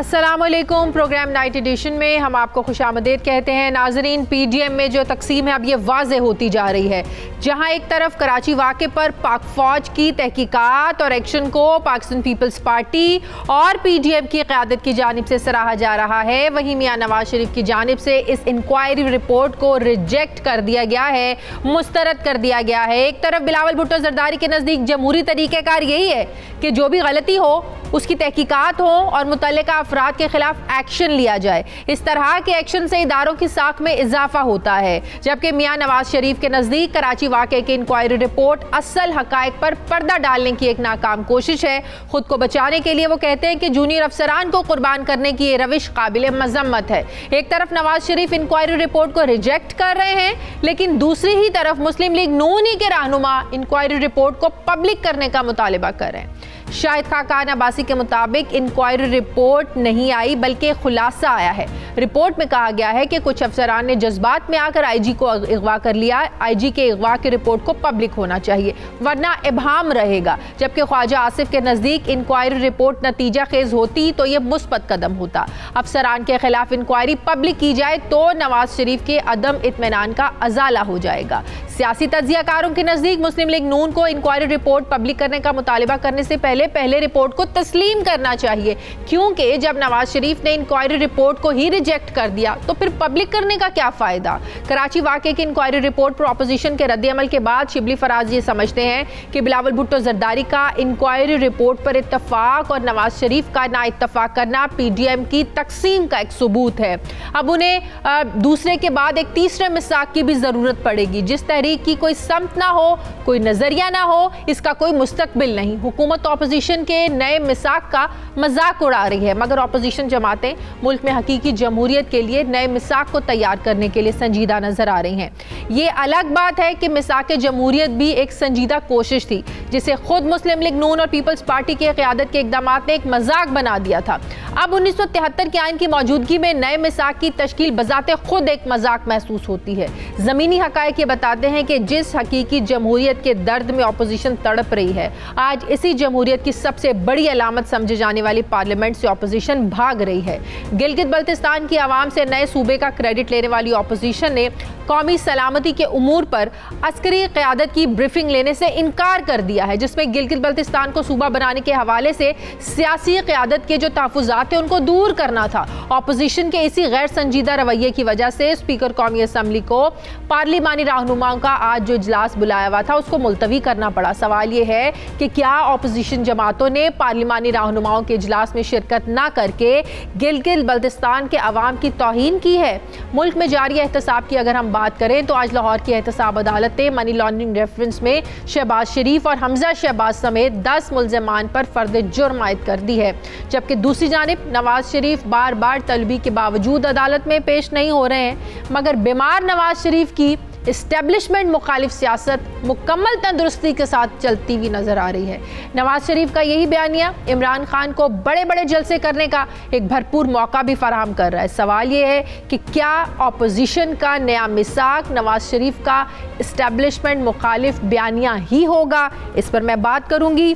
अस्सलामुअलैकुम। Programme night addition में हम आपको खुशामदीद कहते हैं। नाजरीन, पीडीएम में जो तकसीम है अब ये वाज़ेह होती जा रही है। जहां एक तरफ कराची वाक़े पर पाक फ़ौज की तहकीकात और एक्शन को पाकिस्तान पीपल्स पार्टी और पीडीएम की क़यादत की जानिब से सराहा जा रहा है, वहीं मियां नवाज शरीफ की जानिब से इस इंक्वायरी रिपोर्ट को रिजेक्ट कर दिया गया है, मुस्तरद कर दिया गया है। एक तरफ बिलावल भुट्टो जरदारी के नज़दीक जमहूरी तरीक़ेकार यही है कि जो भी गलती हो उसकी तहकीकात हो और मुतल्लिका अफराद के खिलाफ एक्शन लिया जाए। इस तरह के एक्शन से इदारों की साख में इजाफा होता है, जबकि मियां नवाज शरीफ के नज़दीक कराची वाक़े की इंक्वायरी रिपोर्ट असल हक़ाइक़ पर पर्दा डालने की एक नाकाम कोशिश है। खुद को बचाने के लिए वो कहते हैं कि जूनियर अफसरान को कुर्बान करने की ये रविश काबिल मज़म्मत है। एक तरफ नवाज शरीफ इंक्वायरी रिपोर्ट को रिजेक्ट कर रहे हैं, लेकिन दूसरी ही तरफ मुस्लिम लीग नून के रहनुमा इंक्वायरी रिपोर्ट को पब्लिक करने का मुतालिबा कर रहे हैं। शाहिद खाकान अब्बासी के मुताबिक इंक्वायरी रिपोर्ट नहीं आई बल्कि खुलासा आया है। रिपोर्ट में कहा गया है कि कुछ अफसरान ने जज्बात में आकर आईजी को अगवा कर लिया। आईजी के अगवा की रिपोर्ट को पब्लिक होना चाहिए वरना इबहाम रहेगा, जबकि ख्वाजा आसिफ के नज़दीक इंक्वायरी रिपोर्ट नतीजा खेज होती तो यह मुस्बत कदम होता। अफसरान के खिलाफ इंक्वायरी पब्लिक की जाए तो नवाज शरीफ के अदम इत्मीनान का अजाला हो जाएगा। सियासी तज्जियाकारों के नज़दीक मुस्लिम लीग नून को इंक्वायरी रिपोर्ट पब्लिक करने का मुतालिबा करने से पहले रिपोर्ट को तस्लीम करना चाहिए, क्योंकि जब नवाज शरीफ ने इंक्वायरी रिपोर्ट को ही रिजेक्ट कर दिया तो फिर पब्लिक करने का क्या फायदा। कराची वाक़े की इंक्वायरी रिपोर्ट पर अपोजिशन के रद्द-ए-अमल के बाद शिबली फराज ये समझते हैं कि बिलावल भुट्टो जरदारी का इंक्वायरी रिपोर्ट पर इत्तफाक और नवाज शरीफ का ना इत्तफाक करना पीडीएम की तकसीम का एक सबूत है। अब उन्हें दूसरे के बाद एक तीसरे मिसाक की भी जरूरत पड़ेगी। जिस तहरीक की कोई समत ना हो, कोई नजरिया ना हो, इसका कोई मुस्तकबिल नहीं। हुकूमत ऑपोजिशन के नए मिसाक का मजाक उड़ा रही है, मगर ऑपोजिशन जमातें मुल्क में हकीकी जमहूरियत के लिए नए मिसाक को तैयार करने के लिए संजीदा नजर आ रही हैं। ये अलग बात है कि मिसाक जमहूरियत भी एक संजीदा कोशिश थी, जिसे खुद मुस्लिम लीग नून और पीपल्स पार्टी की क़यादत के इक़दाम ने एक मजाक बना दिया था। अब 1973 के आइन की मौजूदगी में नए मिसाक की तश्कील बजाते खुद एक मजाक महसूस होती है। ज़मीनी हक़ाइक़ ये बताते हैं कि जिस हकीकी जमहूरियत के दर्द में ऑपोजिशन तड़प रही है, आज इसी जमहूरियत की सबसे बड़ी अलामत समझे जाने वाली पार्लियामेंट से ऑपोजिशन भाग रही है। गिलगित बल्तिस्तान की आवाम से नए सूबे का क्रेडिट लेने वाली ऑपोजिशन ने कौमी सलामती के उमूर पर अस्करी क़यादत की ब्रीफिंग लेने से इनकार कर दिया है, जिसमें गिलगित बल्तिस्तान को सूबा बनाने के हवाले से सियासी क़यादत के जो तहफ़्फ़ुज़ात थे उनको दूर करना था। ऑपोजिशन के इसी गैर संजीदा रवैये की वजह से स्पीकर कौमी असम्बली को पार्लिमानी रहनुमाओं का आज जो इजलास बुलाया हुआ था उसको मुलतवी करना पड़ा। सवाल ये है कि क्या ऑपोजिशन जमातों ने पार्लिमानी रहनुमाओं के इजलास में शिरकत ना करके गिलगित बल्तिस्तान के अवाम की तौहीन की है। मुल्क में जारी एहतसाब की अगर हम बात करें तो आज लाहौर की एहतसाब अदालत ने मनी लॉन्ड्रिंग रेफरेंस में शहबाज शरीफ और हमजा शहबाज समेत 10 मुल्ज़मान पर फर्द जुर्म आयद कर दी है, जबकि दूसरी जानिब नवाज शरीफ बार बार तलबी के बावजूद अदालत में पेश नहीं हो रहे हैं, मगर बीमार नवाज शरीफ की इस्टेब्लिशमेंट मुखालिफ सियासत मुकम्मल तंदुरुस्ती के साथ चलती हुई नजर आ रही है। नवाज शरीफ का यही बयानिया इमरान खान को बड़े बड़े जलसे करने का एक भरपूर मौका भी फराहम कर रहा है। सवाल ये है कि क्या ऑपोजिशन का नया मिसाक नवाज शरीफ का इस्टेब्लिशमेंट मुखालिफ बयानिया ही होगा? इस पर मैं बात करूंगी।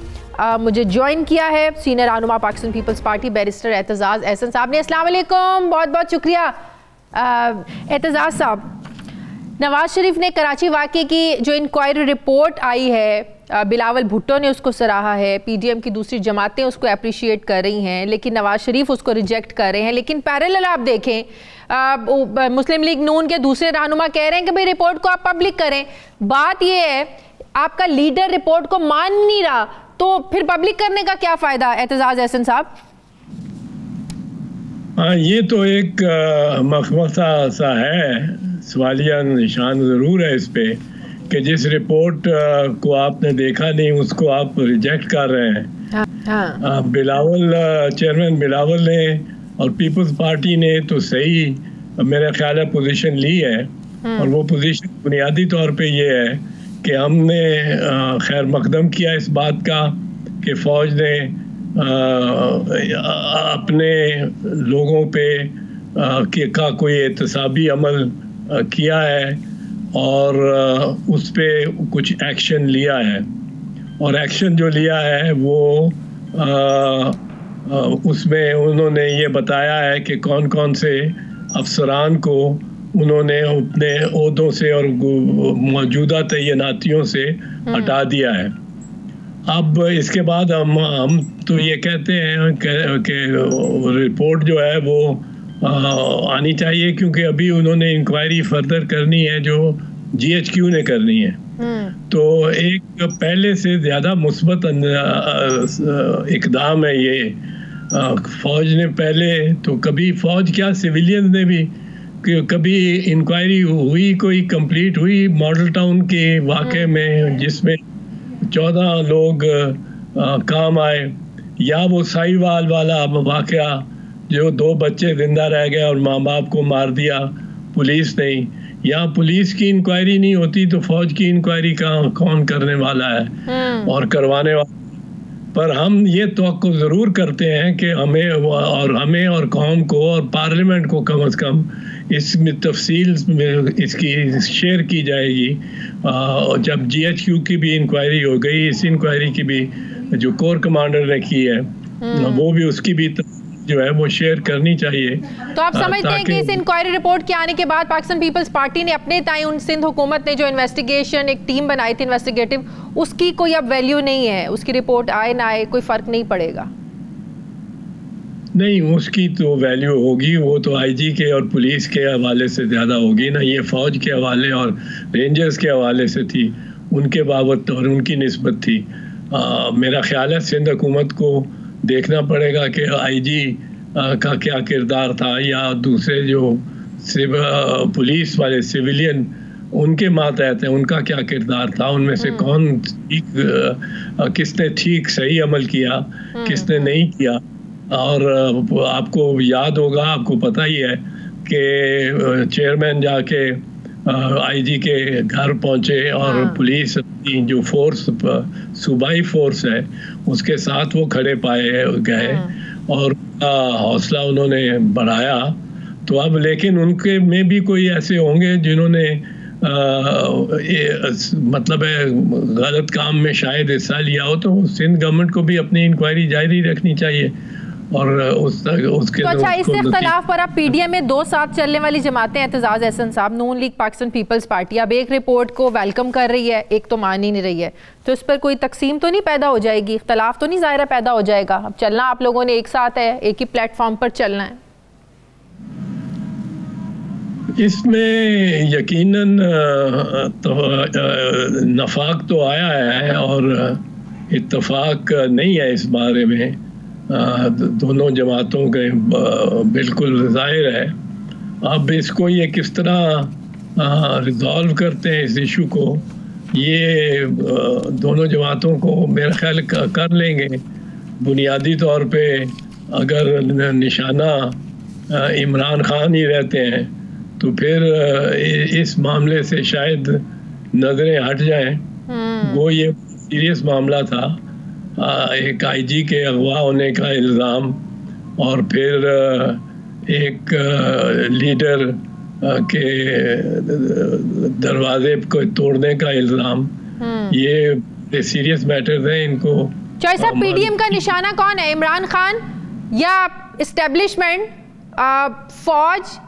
मुझे ज्वाइन किया है सीनियर रहनुमा Pakistan peoples party barrister Aitzaz Ahsan साहब ने। अस्सलाम वालेकुम, बहुत बहुत शुक्रिया। एतजाज़ साहब, नवाज शरीफ ने कराची वाक़े की जो इंक्वायरी रिपोर्ट आई है, बिलावल भुट्टो ने उसको सराहा है, पीडीएम की दूसरी जमातें उसको अप्रिशिएट कर रही हैं, लेकिन नवाज शरीफ उसको रिजेक्ट कर रहे हैं। लेकिन पैरेलल आप देखें, मुस्लिम लीग नून के दूसरे रहनुमा कह रहे हैं कि भाई रिपोर्ट को आप पब्लिक करें। बात यह है आपका लीडर रिपोर्ट को मान नहीं रहा, तो फिर पब्लिक करने का क्या फ़ायदा? एतजाज़ एहसन साहब। हाँ, ये तो एक मखमसा सा है, सवालिया निशान ज़रूर है इस पे कि जिस रिपोर्ट को आपने देखा नहीं उसको आप रिजेक्ट कर रहे हैं। हाँ। बिलावल चेयरमैन बिलावल ने और पीपल्स पार्टी ने तो सही मेरा ख्याल है पोजीशन ली है, और वो पोजीशन बुनियादी तौर पे ये है कि हमने खैर मकदम किया इस बात का कि फ़ौज ने अपने लोगों पे का कोई एहतसाबी अमल किया है और उस पे कुछ एक्शन लिया है, और एक्शन जो लिया है वो उसमें उन्होंने ये बताया है कि कौन कौन से अफसरान को उन्होंने अपने ओहदों से और मौजूदा तैनातियों से हटा दिया है। अब इसके बाद हम तो ये कहते हैं कि रिपोर्ट जो है वो आनी चाहिए, क्योंकि अभी उन्होंने इंक्वायरी फर्दर करनी है जो GHQ ने करनी है। तो एक पहले से ज़्यादा मुस्बत इकदाम है ये। फौज ने पहले तो कभी फौज क्या सिविलियन ने भी कभी इंक्वायरी हुई, कोई कंप्लीट हुई मॉडल टाउन के वाक़े में जिसमें 14 लोग काम आए, या वो साहिवाल वाला वाक़या जो 2 बच्चे जिंदा रह गए और माँ बाप को मार दिया पुलिस ने। यहाँ पुलिस की इंक्वायरी नहीं होती तो फौज की इंक्वायरी कौन करने वाला है और करवाने वाला। पर हम ये तवक्को ज़रूर करते हैं कि हमें और कौम को और पार्लियामेंट को कम से कम इसमें तफसील में इसकी शेयर की जाएगी। जब GHQ की भी इंक्वायरी हो गई, इस इंक्वायरी की भी जो कोर कमांडर ने की है वो भी उसकी भी जो है वो शेयर करनी चाहिए। तो आप समझते हैं कि इस इंक्वायरी रिपोर्ट के आने के बाद पाकिस्तान पीपल्स पार्टी ने अपने ताई सिंध हुकूमत ने जो इन्वेस्टिगेशन एक टीम बनाई थी इन्वेस्टिगेटिव, उसकी कोई अब वैल्यू नहीं है? उसकी रिपोर्ट आए ना आए कोई फर्क नहीं पड़ेगा? नहीं, उसकी तो वैल्यू होगी, वो तो IG के और पुलिस के हवाले से ज़्यादा होगी ना। ये फ़ौज के हवाले और रेंजर्स के हवाले से थी, उनके बाबत और उनकी निस्बत थी। मेरा ख्याल है सिंध हुकूमत को देखना पड़ेगा कि IG का क्या किरदार था, या दूसरे जो पुलिस वाले सिविलियन उनके मातहत हैं उनका क्या किरदार था, उनमें से कौन किसने ठीक सही अमल किया, किसने नहीं किया। और आपको याद होगा, आपको पता ही है कि चेयरमैन जाके IG के घर पहुंचे और पुलिस की जो फोर्स सूबाई फोर्स है उसके साथ वो खड़े पाए गए और हौसला उन्होंने बढ़ाया। तो अब लेकिन उनके में भी कोई ऐसे होंगे जिन्होंने मतलब है गलत काम में शायद हिस्सा लिया हो, तो सिंध गवर्नमेंट को भी अपनी इंक्वायरी जारी रखनी चाहिए। और उसके तो अच्छा, इस इख्तलाफ पर अब PDM में 2 साथ चलने वाली जमातें, एतजाज एहसन साहब, नून लीग, पाकिस्तान पीपल्स पार्टी, अब एक रिपोर्ट को वेलकम कर रही है, एक तो मान ही नहीं रही है। तो इस पर कोई तकसीम तो नहीं पैदा हो जाएगी, इख्तलाफ तो नहीं ज़ाहिर पैदा हो जाएगा? अब चलना आप लोगों ने एक साथ है, एक ही प्लेटफॉर्म पर चलना है। इसमें यकीनन तो नफाक तो आया है और इत्तफाक नहीं है इस बारे में दोनों जमातों के, बिल्कुल जाहिर है। अब इसको ये किस तरह रिजॉल्व करते हैं इस इशू को, ये दोनों जमातों को मेरा ख्याल कर लेंगे। बुनियादी तौर पे अगर निशाना इमरान खान ही रहते हैं तो फिर इस मामले से शायद नजरें हट जाएं। वो ये सीरियस मामला था, एक IG के अगवा होने का इल्ज़ाम और फिर एक लीडर के दरवाजे को तोड़ने का इल्ज़ाम। ये सीरियस मैटर्स हैं, इनको। चौधरी साहब, PDM का निशाना कौन है, इमरान खान या इस्टेब्लिशमेंट, फौज,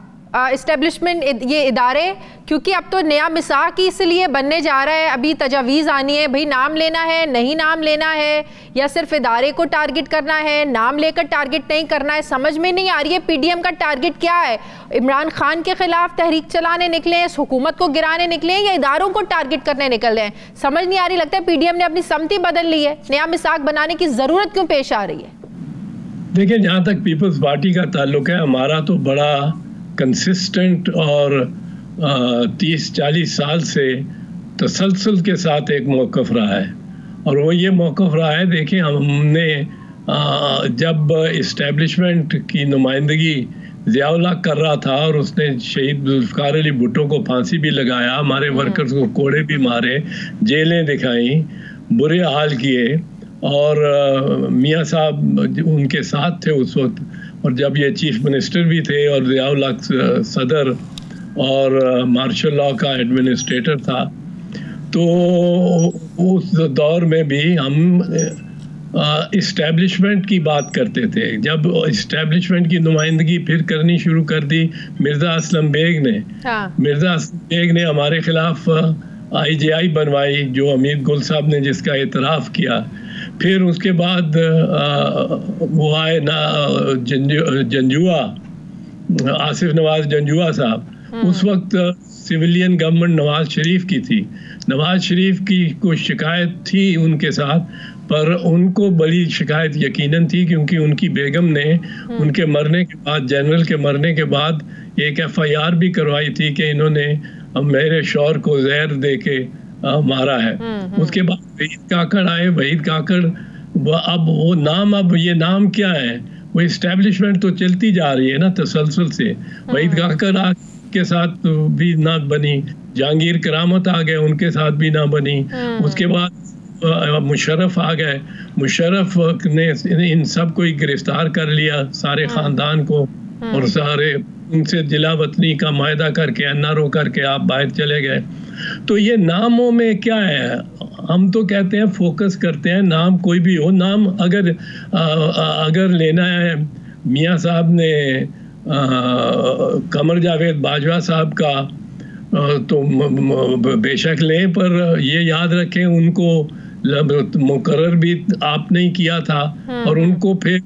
इस्टेब्लिशमेंट, ये इदारे? क्योंकि अब तो नया मिसाक ही इसलिए बनने जा रहा है, अभी तजावीज़ आनी है, भाई नाम लेना है, नहीं नाम लेना है, या सिर्फ इदारे को टारगेट करना है, नाम लेकर टारगेट नहीं करना है। समझ में नहीं आ रही है PDM का टारगेट क्या है। इमरान खान के खिलाफ तहरीक चलाने निकले हैं, इस हुकूमत को गिराने निकले हैं, या इदारों को टारगेट करने निकल रहे हैं? समझ नहीं आ रही। लगता है PDM ने अपनी समती बदल ली है, नया मिसाक बनाने की ज़रूरत क्यों पेश आ रही है? देखिए, जहाँ तक पीपल्स पार्टी का ताल्लुक है, हमारा तो बड़ा कंसिस्टेंट और 30-40 साल से तसलसल के साथ एक मौक़िफ़ रहा है, और वो ये मौक़िफ़ रहा है। देखिए, हमने जब इस्टेब्लिशमेंट की नुमाइंदगी ज़ियाउल हक़ कर रहा था और उसने शहीद जुल्फ़िकार अली भुट्टो को फांसी भी लगाया, हमारे वर्कर्स को कोड़े भी मारे, जेलें दिखाई, बुरे हाल किए, और मियाँ साहब उनके साथ थे उस वक्त, और जब ये चीफ मिनिस्टर भी थे और ज़ियाउल हक़ सदर और मार्शल लॉ का एडमिनिस्ट्रेटर था। तो उस दौर में भी हम इस्टेब्लिशमेंट की बात करते थे। जब इस्टेब्लिशमेंट की नुमाइंदगी फिर करनी शुरू कर दी मिर्ज़ा असलम बेग ने, मिर्ज़ा असलम बेग ने हमारे खिलाफ IGI बनवाई, जो अमीर गुल साहब ने जिसका एतराफ़ किया। फिर उसके बाद वो आए ना जंजुआ, आसिफ नवाज जंजुआ साहब। उस वक्त सिविलियन गवर्नमेंट नवाज शरीफ की थी। नवाज शरीफ की कोई शिकायत थी उनके साथ, पर उनको बड़ी शिकायत यकीनन थी क्योंकि उनकी बेगम ने उनके मरने के बाद, जनरल के मरने के बाद एक FIR भी करवाई थी कि इन्होंने मेरे शौहर को जहर दे के मारा है। उसके बाद वहीद काकड़ आए। वहीद काकड़, अब वो नाम, अब ये नाम क्या है? वो इस्टेब्लिशमेंट तो चलती जा रही है ना तसलसल से। वहीद काकड़ के साथ भी ना बनी, जहांगीर करामत आ गए, उनके साथ भी ना बनी। उसके बाद मुशर्रफ आ गए। मुशर्रफ ने इन सब को गिरफ्तार कर लिया, सारे खानदान को, और सारे उनसे जिला वतनी का मायदा करके, NRO करके आप बाहर चले गए। तो ये नामों में क्या है? हम तो कहते हैं फोकस करते हैं, नाम कोई भी हो, नाम अगर लेना है, मियाँ साहब ने कमर जावेद बाजवा साहब का तो बेशक लें, पर ये याद रखें उनको मुकर्रर भी आपने ही किया था, और उनको फिर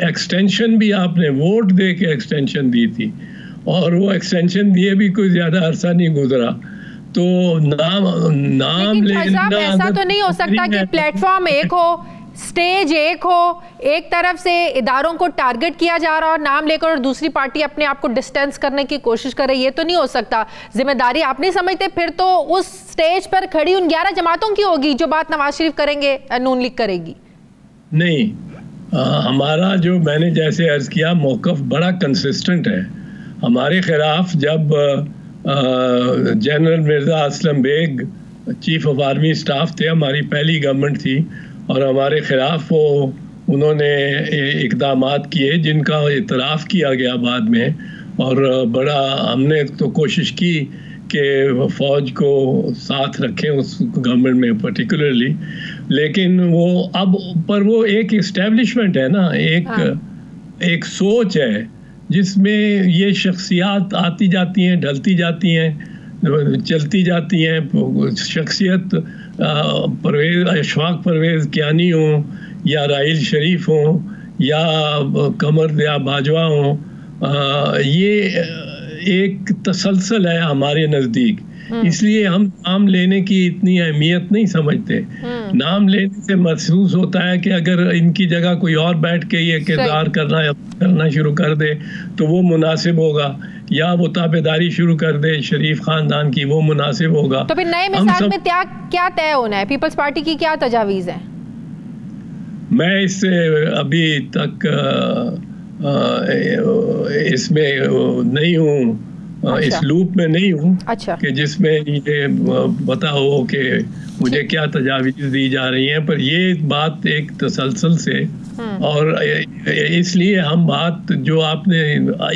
एक्सटेंशन भी आपने वोट दे के एक्सटेंशन दी थी, और वो एक्सटेंशन दिए भी कोई ज्यादा अरसा नहीं गुजरा। तो नाम लेना, ऐसा तो नहीं हो सकता कि प्लेटफॉर्म एक हो, स्टेज एक हो, एक तरफ से इदारों को टारगेट किया जा रहा और नाम लेकर, और दूसरी पार्टी अपने आप को डिस्टेंस करने की कोशिश कर रही है। तो नहीं हो सकता। जिम्मेदारी आप नहीं समझते? फिर तो उस स्टेज पर खड़ी उन 11 जमातों की होगी जो बात नवाज शरीफ करेंगे, नून लीग करेगी। नहीं, हमारा जो मैंने जैसे अर्ज किया मौक़िफ़ बड़ा कंसिस्टेंट है। हमारे खिलाफ जब general Mirza Aslam Beg chief of army staff थे, हमारी पहली गवर्नमेंट थी, और हमारे खिलाफ वो उन्होंने इक़दामात किए जिनका इतराफ़ किया गया बाद में, और बड़ा हमने तो कोशिश की कि फ़ौज को साथ रखें उस गवर्नमेंट में पर्टिकुलरली। लेकिन वो अब पर वो एक इस्टेब्लिशमेंट है ना, एक सोच है जिसमें ये शख्सियात आती जाती हैं, ढलती जाती हैं, चलती जाती हैं। शख्सियत अशफाक परवेज़ कियानी हो, या राहिल शरीफ हो, या कमर या बाजवा हो, ये एक तसलसल है हमारे नज़दीक। इसलिए हम नाम लेने की इतनी अहमियत नहीं समझते। नाम लेने से महसूस होता है कि अगर इनकी जगह कोई और बैठ के ये किरदार करना शुरू कर दे तो वो मुनासिब होगा, या वो ताबेदारी शुरू कर दे शरीफ खानदान की, वो मुनासिब होगा। तो फिर नए मिसाल में क्या तय होना है? पीपल्स पार्टी की क्या तजावीज़ है? मैं इससे अभी तक इसमें नहीं हूँ, इस लूप में नहीं हूँ कि जिसमें ये पता हो कि मुझे क्या तजावीज़ दी जा रही हैं। पर ये बात एक तसलसल से, और इसलिए हम बात जो आपने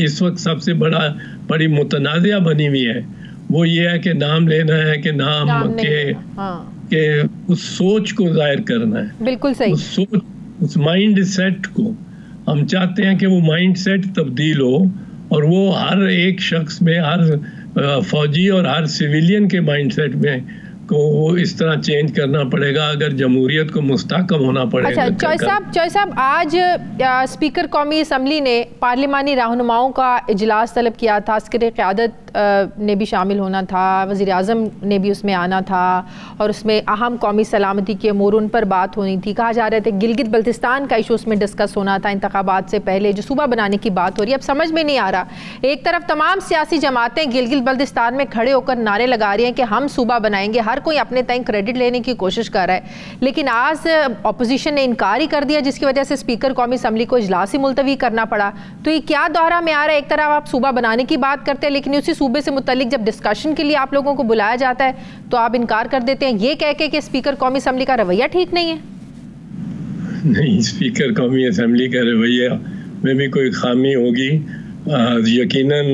इस वक्त सबसे बड़ी मुतनाज़िया बनी हुई है वो ये है कि नाम लेना है, कि नाम के उस सोच को जाहिर करना है। बिल्कुल सही। उस सोच, उस माइंड सेट को हम चाहते हैं कि वो माइंड सेट तब्दील हो, और वो हर एक शख्स में, हर फौजी और हर सिविलियन के माइंडसेट में को वो इस तरह चेंज करना पड़ेगा अगर जमहूरियत को मुस्तहकम होना पड़ेगा। अच्छा, चौधरी साहब, आज स्पीकर कौमी असम्बली ने पार्लिमानी रहनुमाओं का इजलास तलब किया था। अस्कर क़यादत ने भी शामिल होना था, वज़ीर आज़म ने भी उसमें आना था, और उसमें अहम कौमी सलामती के अमूर उन पर बात होनी थी। कहा जा रहे थे गिलगित बल्तिस्तान का इशू उसमें डिस्कस होना था, इंतखाबात से पहले जो सूबा बनाने की बात हो रही है। अब समझ में नहीं आ रहा, एक तरफ तमाम सियासी जमातें गिलगित बल्तिस्तान में खड़े होकर नारे लगा रही हैं कि हम सूबा बनाएंगे, हर कोई अपने तय क्रेडिट लेने की कोशिश कर रहा है, लेकिन आज अपोजिशन ने इनकार ही कर दिया, जिसकी वजह से स्पीकर कौमी असम्बली को इजलास ही मुलतवी करना पड़ा। तो ये क्या दौरा में आ रहा है? एक तरफ आप सूबा बनाने की बात करते हैं, लेकिन उसी सूबे से मुतल्लिक जब डिस्कशन के लिए आप लोगों को बुलाया जाता है तो आप इनकार कर देते हैं, ये कह के कि स्पीकर कौमी असम्बली का रवैया ठीक नहीं है। नहीं, स्पीकर कौमी असम्बली का रवैया में भी कोई खामी होगी, यकीनन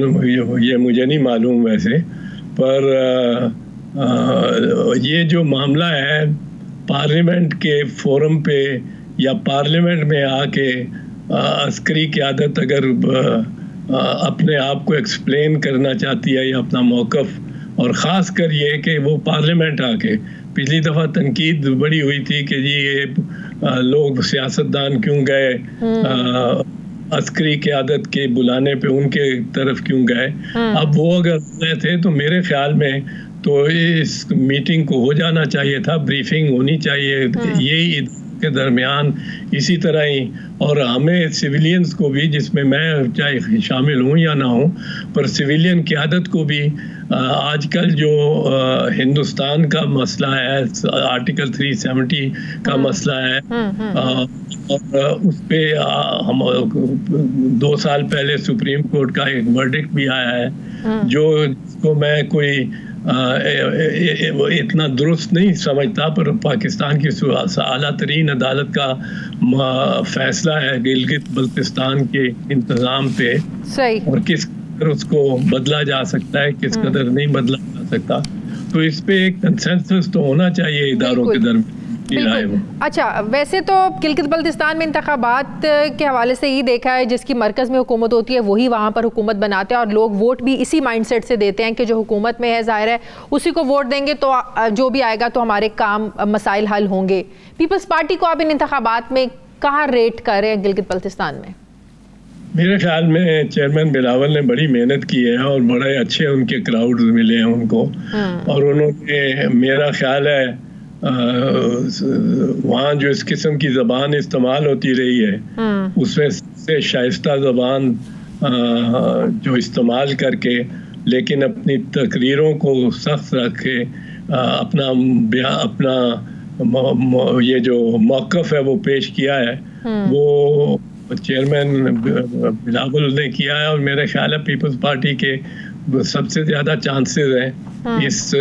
ये मुझे नहीं मालूम वैसे, पर ये जो मामला है पार्लियामेंट के फोरम पे या पार्लियामेंट में आके अस्करी क़यादत अगर अपने आप को एक्सप्लेन करना चाहती है या अपना मौक़िफ़, और ख़ास कर ये कि वो पार्लियामेंट आके, पिछली दफ़ा तनकीद बड़ी हुई थी कि जी ये लोग सियासतदान क्यों गए अस्करी क़यादत के बुलाने पे, उनके तरफ क्यों गए। अब वो अगर गए थे तो मेरे ख्याल में तो इस मीटिंग को हो जाना चाहिए था, ब्रीफिंग होनी चाहिए यही के दरमियान इसी तरह ही। और हमें सिविलियंस को भी, जिसमें मैं चाहे शामिल हूँ या ना हूँ, पर सिविलियन क़यादत को भी आजकल जो हिंदुस्तान का मसला है, आर्टिकल 370 का मसला है, और उस पे हम 2 साल पहले सुप्रीम कोर्ट का एक वर्डिक्ट भी आया है जो जिसको मैं कोई इतना दुरुस्त नहीं समझता, पर पाकिस्तान की आला तरीन अदालत का फैसला है गिलगित बल्तिस्तान के इंतज़ाम पे, सही, और किस कदर उसको बदला जा सकता है, किस कदर नहीं बदला जा सकता। तो इस पे एक कंसेंसस तो होना चाहिए इदारों के दरमियान। अच्छा, वैसे तो गिलगित बल्तिस्तान में इंतखाबात के हवाले से ये देखा है जिसकी मरकज़ में हुकूमत होती है वही वहाँ पर हुकूमत बनाते हैं, और लोग वोट भी इसी माइंडसेट से देते हैं कि जो हुकूमत में है ज़ाहिर है उसी को वोट देंगे तो जो भी आएगा तो हमारे काम मसाइल हल होंगे। पीपल्स पार्टी को आप इन इंतखाबात में कहाँ रेट कर रहे हैं गिलगित बल्तिस्तान में? मेरे ख्याल में चेयरमैन बिलावल ने बड़ी मेहनत की है और बड़े अच्छे उनके क्राउड मिले हैं उनको, और उन्होंने, मेरा ख्याल है वहाँ जो इस किस्म की ज़बान इस्तेमाल होती रही है उसमें से शाइस्ता ज़बान जो इस्तेमाल करके, लेकिन अपनी तकरीरों को सख्त रख के अपना ये जो मौक़िफ़ है वो पेश किया है, वो चेयरमैन बिलावल ने किया है। और मेरे ख्याल है पीपल्स पार्टी के सबसे ज़्यादा चांसेस हैं इस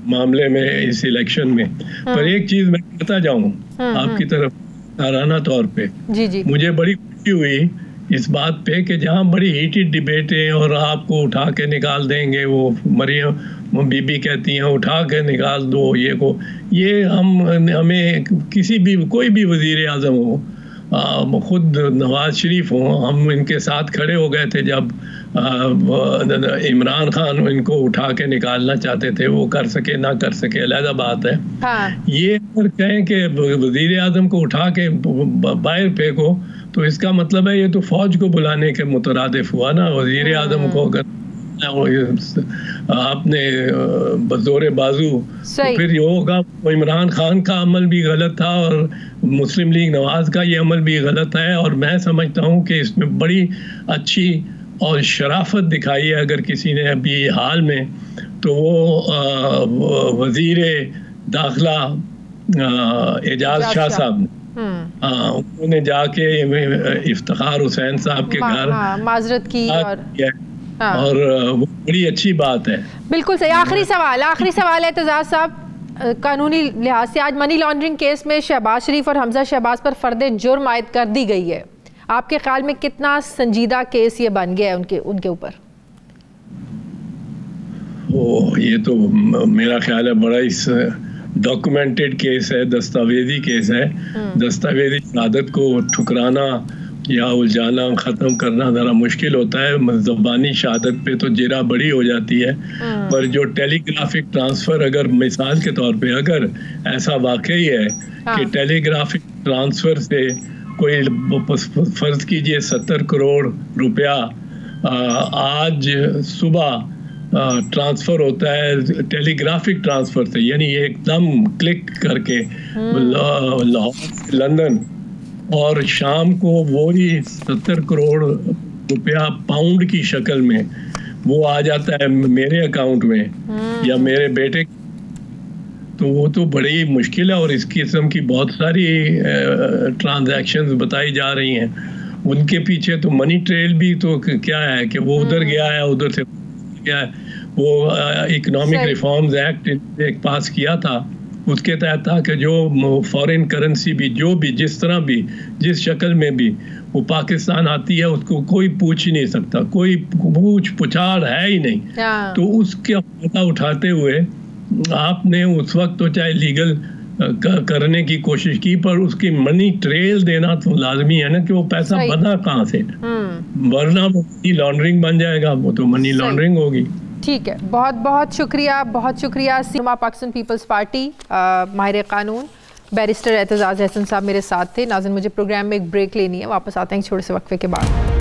मामले में, इस इलेक्शन में। पर एक चीज़ मैं कहता जाऊँ आपकी तरफ साराना तौर पे, मुझे बड़ी खुशी हुई इस बात पे कि जहाँ बड़ी हीटेड डिबेटें और आपको उठा के निकाल देंगे, वो मरियम बीबी कहती हैं उठा के निकाल दो ये हमें किसी भी कोई भी वज़ीर आज़म हो, खुद नवाज शरीफ हो, हम इनके साथ खड़े हो गए थे जब इमरान खान इनको उठा के निकालना चाहते थे, वो कर सके ना कर सके अलग बात है। ये अगर कहें कि वज़ीर आज़म को उठा के बाहर फेंको तो इसका मतलब है ये तो फौज को बुलाने के मुतरादिफ हुआ ना। वज़ीर आज़म को अगर आपने बज़ोरे बाजू तो फिर ये होगा, इमरान खान का अमल भी गलत था और मुस्लिम लीग नवाज का ये अमल भी गलत है। और मैं समझता हूँ कि इसमें बड़ी अच्छी और शराफत दिखाई है अगर किसी ने अभी हाल में, तो वो वज़ीर दाखिला एजाज शाह साहब ने उन्होंने जाके इफ्तिखार हुसैन साहब के घर माजरत की और वो बड़ी अच्छी बात है। बिल्कुल सही। आखिरी सवाल है एतजाज साहब, कानूनी लिहाज से आज मनी लॉन्ड्रिंग केस में शहबाज शरीफ और हमजा शहबाज पर फर्द जुर्म आयद कर दी गई है, आपके ख्याल में कितना संजीदा केस ये बन गया है उनके ऊपर? ये तो मेरा ख्याल है बड़ा इस डॉक्यूमेंटेड केस है, दस्तावेजी केस है। दस्तावेजी शहादत को ठुकराना या उलझाना ख़त्म करना ज़रा मुश्किल होता है, ज़बानी शहादत पे तो जिरा बड़ी हो जाती है। पर जो टेलीग्राफिक ट्रांसफ़र, अगर मिसाल के तौर पे अगर ऐसा वाकई है कि टेलीग्राफिक ट्रांसफ़र से कोई फ़र्ज़ कीजिए 70 करोड़ रुपया आज सुबह ट्रांसफ़र होता है टेलीग्राफिक ट्रांसफ़र से, यानी एकदम क्लिक करके लाहौर से लंदन, और शाम को वो ही 70 करोड़ रुपया पाउंड की शक्ल में वो आ जाता है मेरे अकाउंट में या मेरे बेटे, तो वो तो बड़ी मुश्किल है। और इस किस्म की बहुत सारी ट्रांजैक्शंस बताई जा रही हैं। उनके पीछे तो मनी ट्रेल भी तो क्या है कि वो उधर गया है, उधर से गया है। वो इकोनॉमिक रिफॉर्म्स एक्ट एक पास किया था, उसके तहत था कि जो फॉरेन करेंसी भी जो भी जिस तरह भी जिस शक्ल में भी वो पाकिस्तान आती है उसको कोई पूछ ही नहीं सकता, कोई पूछ पुछाड़ है ही नहीं। तो उसके फायदा उठाते हुए आपने उस वक्त तो चाहे लीगल करने की कोशिश की, पर उसकी मनी ट्रेल देना तो लाजमी है ना कि वो पैसा बना कहाँ से, वरना वो मनी लॉन्ड्रिंग बन जाएगा, वो तो मनी लॉन्ड्रिंग होगी। ठीक है, बहुत बहुत शुक्रिया, बहुत शुक्रिया। पाकिस्तान पीपल्स पार्टी माहिर कानून बैरिस्टर एतजाज़ अहसन साहब मेरे साथ थे। नाज़रीन, मुझे प्रोग्राम में एक ब्रेक लेनी है, वापस आते हैं छोटे से वक्फे के बाद।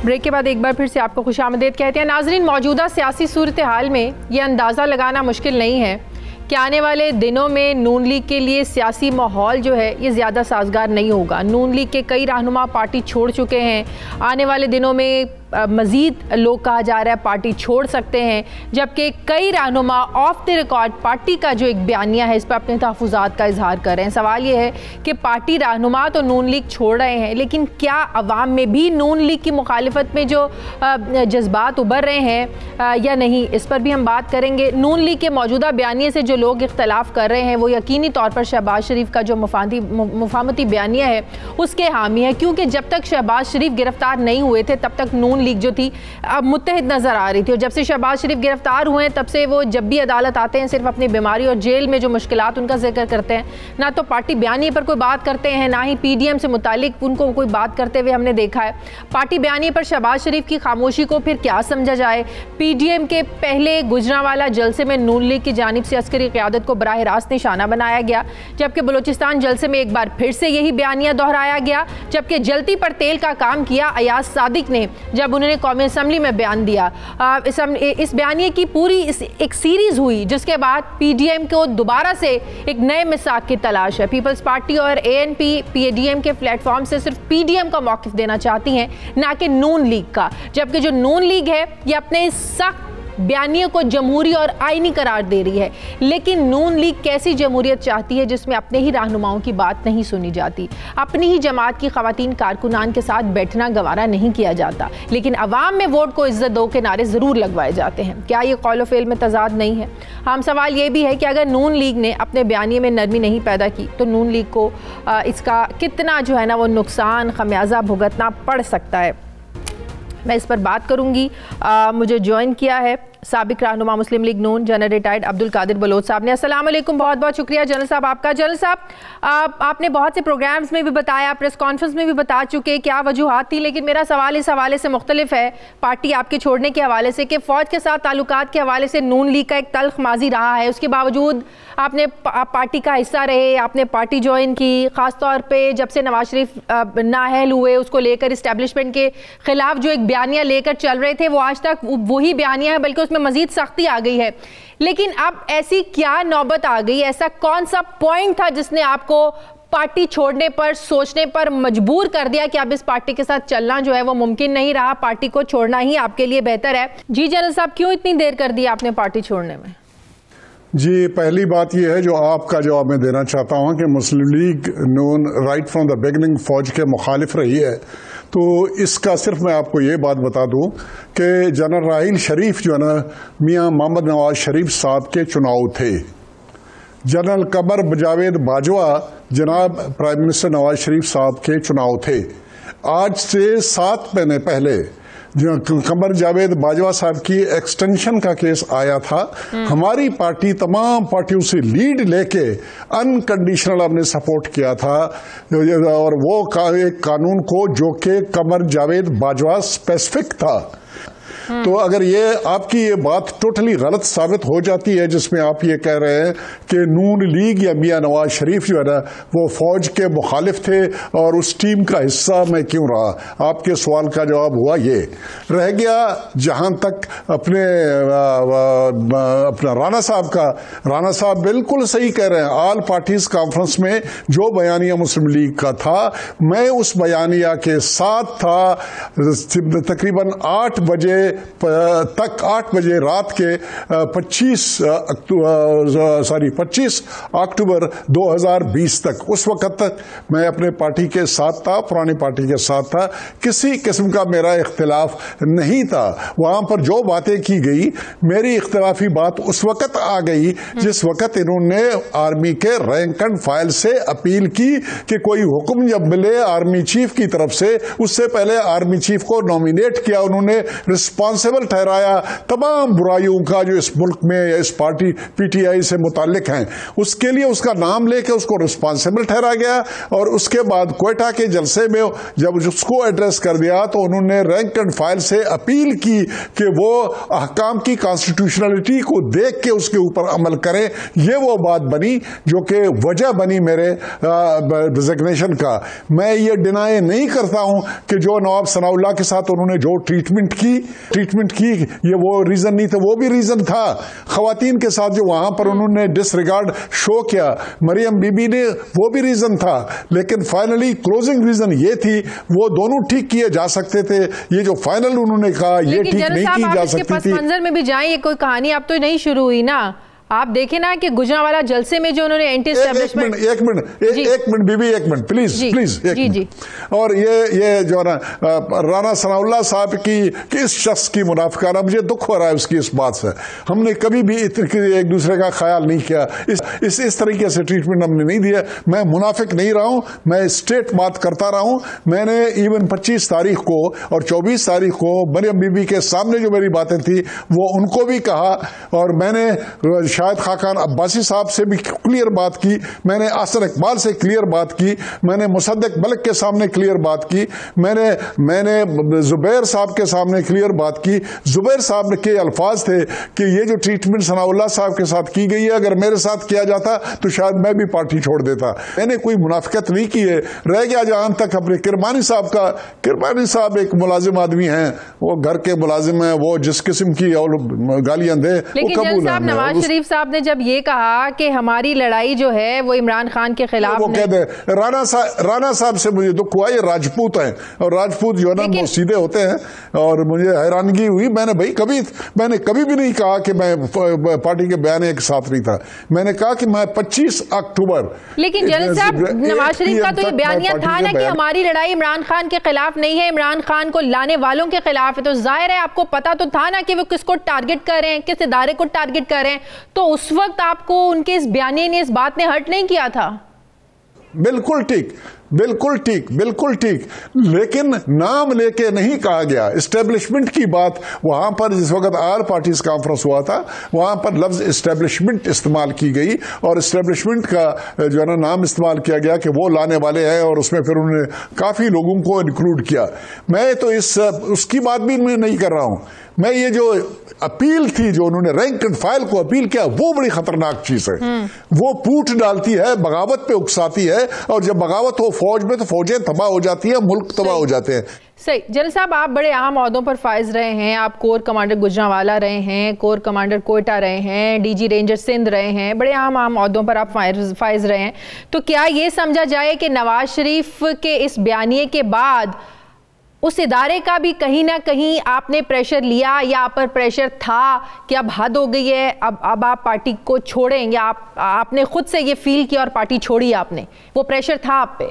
ब्रेक के बाद एक बार फिर से आपको खुशामदीद कहते हैं। नाजरीन, मौजूदा सियासी सूरत हाल में ये अंदाज़ा लगाना मुश्किल नहीं है कि आने वाले दिनों में नून लीग के लिए सियासी माहौल जो है ये ज़्यादा साजगार नहीं होगा। नून लीग के कई रहनुमा पार्टी छोड़ चुके हैं, आने वाले दिनों में मज़ीद लोग कहा जा रहा है पार्टी छोड़ सकते हैं, जबकि कई रहनुमा ऑफ द रिकॉर्ड पार्टी का जो एक बयानिया है इस पर अपने तहफ़्फ़ुज़ात का इजहार कर रहे हैं। सवाल ये है कि पार्टी रहनुमा तो नून लीग छोड़ रहे हैं, लेकिन क्या अवाम में भी नून लीग की मुखालिफत में जो जज्बात उभर रहे हैं या नहीं, इस पर भी हम बात करेंगे। नून लीग के मौजूदा बयानिए से जो लोग इख्तलाफ कर रहे हैं वो यकीनी तौर पर शहबाज शरीफ का जो मुफाहमती बयानिया है उसके हामी है, क्योंकि जब तक शहबाज शरीफ गिरफ्तार नहीं हुए थे तब तक नून लीग जो थी अब मुत्तहिद नजर आ रही थी, और जब से शहबाज शरीफ गिरफ्तार हुए हैं तब से वो जब भी अदालत आते हैं सिर्फ अपनी बीमारी और जेल में जो मुश्किलात उनका जिक्र करते हैं, ना तो पार्टी बयानी पर कोई बात करते हैं, ना ही पीडीएम से मुतालिक उनको कोई बात करते हुए हमने देखा है। पार्टी बयानी पर शहबाज शरीफ की खामोशी को फिर क्या समझा जाए। पीडीएम के पहले गुजरांवाला जलसे में नून लीग की जानिब से अस्करी क़यादत को बराह रास्त निशाना बनाया गया, जबकि बलूचिस्तान जलसे में एक बार फिर से यही बयानिया दोहराया गया, जबकि जलती पर तेल का काम किया अयाज सादिक ने जब उन्होंने कौमी असम्बली में बयान दिया। इस बयानिए की पूरी एक सीरीज हुई, जिसके बाद पीडीएम को दोबारा से एक नए मिसाक की तलाश है। पीपल्स पार्टी और एएनपी पीडीएम के प्लेटफॉर्म से सिर्फ पीडीएम का मौक़िफ़ देना चाहती हैं, ना कि नून लीग का, जबकि जो नून लीग है ये अपने सख्त बयानियों को जमहूरी और आईनी करार दे रही है। लेकिन नून लीग कैसी जमहूरियत चाहती है जिसमें अपने ही रहनुमाओं की बात नहीं सुनी जाती, अपनी ही जमात की ख़वातीन कारकुनान के साथ बैठना गवारा नहीं किया जाता, लेकिन अवाम में वोट को इज्जत दो के नारे ज़रूर लगवाए जाते हैं। क्या ये कौल व फ़ेल में तज़ाद नहीं है? हम सवाल ये भी है कि अगर नून लीग ने अपने बयानिए में नरमी नहीं पैदा की तो नून लीग को इसका कितना जो है ना वो नुकसान खमियाजा भुगतना पड़ सकता है। मैं इस पर बात करूंगी। मुझे ज्वाइन किया है साबिक रहनुमा मुस्लिम लीग नून जनरल रिटायर्ड अब्दुल कादिर बलोच साहब ने। अस्सलाम वालेकुम, बहुत बहुत शुक्रिया जनरल साहब आपका। जनरल साहब, आपने बहुत से प्रोग्राम्स में भी बताया, प्रेस कॉन्फ्रेंस में भी बता चुके क्या वजूहात थी, लेकिन मेरा सवाल इस हवाले से मुख्तलिफ है पार्टी आपके छोड़ने के हवाले से कि फ़ौज के साथ ताल्लुकात के हवाले से नून लीग का एक तल्ख माजी रहा है, उसके बावजूद आपने पार्टी का हिस्सा रहे, आपने पार्टी ज्वाइन की, ख़ासतौर पर जब से नवाज शरीफ नाअहल हुए उसको लेकर इस्टेब्लिशमेंट के खिलाफ जो एक बयानिया लेकर चल रहे थे वो आज तक वही बयानिया है, बल्कि उसमें मजीद सख्ती आ गई है। लेकिन अब ऐसी क्या नौबत आ गई, ऐसा कौन सा पॉइंट था जिसने आपको पार्टी छोड़ने पर सोचने पर मजबूर कर दिया कि अब इस पार्टी के साथ चलना जो है वो मुमकिन नहीं रहा, पार्टी को छोड़ना ही आपके लिए बेहतर है? जी जनरल साहब, क्यों इतनी देर कर दी आपने पार्टी छोड़ने में? जी, पहली बात यह है जो आपका जवाब मैं देना चाहता हूं कि Muslim League Noon right from the beginning फौज के मुखालिफ रही है। तो इसका सिर्फ मैं आपको ये बात बता दूं कि जनरल राहील शरीफ जो है ना मियां मोहम्मद नवाज शरीफ साहब के चुनाव थे, जनरल कमर जावेद बाजवा जनाब प्राइम मिनिस्टर नवाज शरीफ साहब के चुनाव थे। आज से 7 महीने पहले कमर जावेद बाजवा साहब की एक्सटेंशन का केस आया था, हमारी पार्टी तमाम पार्टियों से लीड लेके अनकंडीशनल हमने सपोर्ट किया था, और वो एक कानून को जो कि कमर जावेद बाजवा स्पेसिफिक था। तो अगर ये आपकी ये बात टोटली गलत साबित हो जाती है जिसमें आप ये कह रहे हैं कि नून लीग या मियां नवाज शरीफ जो है ना वो फौज के मुखालिफ थे और उस टीम का हिस्सा मैं क्यों रहा, आपके सवाल का जवाब हुआ ये रह गया। जहां तक अपना राणा साहब का, राणा साहब बिल्कुल सही कह रहे हैं, ऑल पार्टीज कॉन्फ्रेंस में जो बयानिया मुस्लिम लीग का था मैं उस बयानिया के साथ था। तकरीबन 8 बजे तक 8 बजे रात के 25 अक्टूबर 2020 तक, उस वक्त तक मैं अपने पार्टी के साथ था, पुरानी पार्टी के साथ था, किसी किस्म का मेरा इख्तिलाफ नहीं था। वहां पर जो बातें की गई, मेरी इख्तिलाफी बात उस वक्त आ गई जिस वक्त इन्होंने आर्मी के रैंक एंड फाइल से अपील की कि कोई हुक्म जब मिले आर्मी चीफ की तरफ से, उससे पहले आर्मी चीफ को नॉमिनेट किया, उन्होंने रिस्पॉन्सिबल ठहराया तमाम बुराइयों का जो इस मुल्क में या इस पार्टी पीटीआई से मुताल्लिक हैं, उसके लिए उसका नाम लेके उसको रिस्पॉन्सिबल ठहरा गया। और उसके बाद क्वेटा के जलसे में जब उसको एड्रेस कर दिया तो उन्होंने रैंक एंड फाइल से अपील की कि वो अहकाम की कॉन्स्टिट्यूशनलिटी को देख के उसके ऊपर अमल करें। ये वो बात बनी जो कि वजह बनी मेरे डिजिग्नेशन का। मैं ये डिनाई नहीं करता हूं कि जो नवाब सनाउल्लाह के साथ उन्होंने जो ट्रीटमेंट की ये वो रीजन नहीं था, वो भी रीजन था। खवातीन के साथ जो वहां पर उन्होंने डिसरिगार्ड शो किया मरियम बीबी ने, वो भी रीजन था। लेकिन फाइनली क्लोजिंग रीजन ये थी, वो दोनों ठीक किए जा सकते थे। ये जो फाइनल उन्होंने कहा ये ठीक नहीं की जा सकती थी। मंजर में भी जाएं, ये कोई कहानी अब तो नहीं शुरू हुई ना। आप देखें ना कि गुजरांवाला जलसे में जो उन्होंने एंटी एस्टेब्लिशमेंट एक मिनट बीबी, एक मिनट प्लीज एक मिनट। और ये जो ना राना सनाउल्लाह साहब की इस शख्स की मुनाफिकाना, मुझे दुख हो रहा है उसकी इस बात से। हमने कभी भी एक दूसरे का ख्याल नहीं किया, इस तरीके से ट्रीटमेंट हमने नहीं दिया। मैं मुनाफिक नहीं रहा हूं, मैं स्ट्रेट बात करता रहा हूं। मैंने इवन 25 तारीख को और 24 तारीख को मरियम बीबी के सामने जो मेरी बातें थी वो उनको भी कहा, और मैंने शायद खाकान अब्बासी साहब से भी क्लियर बात की, मैंने आसन इकबाल से क्लियर बात की, मैंने मुसद्दक मलिक के सामने क्लियर बात की, मैंने जुबैर साहब के सामने क्लियर बात की। जुबैर साहब के अल्फाज थे कि ये जो ट्रीटमेंट सनाउल्लाह साहब के साथ की गई है, अगर मेरे साथ किया जाता तो शायद मैं भी पार्टी छोड़ देता। मैंने कोई मुनाफिकत नहीं की है। रह गया जहां तक अपने किरमानी साहब का, किरमानी साहब एक मुलाजिम आदमी हैं, वो घर के मुलाजिम हैं, वो जिस किस्म की गालियां दे वो कबूल है। नवाज शरीफ साहब ने जब ये कहा कि हमारी लड़ाई जो है वो इमरान खान के खिलाफ, वो कहते हैं राना साहब से मुझे दुख हुआ, ये राजपूत हैं और राजपूत जो है ना वो सीधे होते हैं, और मुझे हैरानगी हुई। मैंने कभी भी नहीं कहा कि मैं पार्टी के बयान के साथ नहीं था। मैंने कहा कि मैं 25 अक्टूबर, लेकिन जनरल साहब नवाज शरीफ का तो ये बयानिया था ना कि हमारी लड़ाई इमरान खान के खिलाफ नहीं है, इमरान खान को लाने वालों के खिलाफ है। तो जाहिर है आपको पता तो था ना कि वो किसको टारगेट कर रहे हैं, किस इदारे को टारगेट कर रहे हैं। तो उस वक्त आपको उनके इस बयाने ने, इस बात ने हर्ट नहीं किया था? बिल्कुल ठीक, लेकिन नाम लेके नहीं कहा गया। एस्टेब्लिशमेंट की बात वहां पर जिस वक्त आल पार्टीज कॉन्फ्रेंस हुआ था, वहां पर लफ्ज एस्टेब्लिशमेंट इस्तेमाल की गई और एस्टेब्लिशमेंट का जो है ना नाम इस्तेमाल किया गया कि वो लाने वाले हैं, और उसमें फिर उन्होंने काफी लोगों को इंक्लूड किया। मैं तो उसकी बात भी मैं नहीं कर रहा हूं। मैं ये जो अपील थी, जो उन्होंने रैंक एंड फाइल को अपील किया, वो बड़ी खतरनाक चीज है। वो पूछ डालती है, बगावत पे उकसाती है, और जब बगावत हो फौज में तो फौजें तबाह हो जाती है, मुल्क तबाह हो जाते हैं। सही। जनरल साहब, आप बड़े अहम ओहदों पर फाइज रहे हैं। आप कोर कमांडर गुजरांवाला रहे हैं, कोर कमांडर कोयटा रहे हैं, डीजी रेंजर सिंध रहे हैं, बड़े अहम ओहदों पर आप फाइज रहे हैं। तो क्या ये समझा जाए कि नवाज शरीफ के इस बयानिए के बाद उस इदारे का भी कहीं ना कहीं आपने प्रेशर लिया, या आप पर प्रेशर था कि अब हद हो गई है, अब आप पार्टी को छोड़ें, या आपने खुद से ये फील किया और पार्टी छोड़ी आपने? वो प्रेशर था आप पे?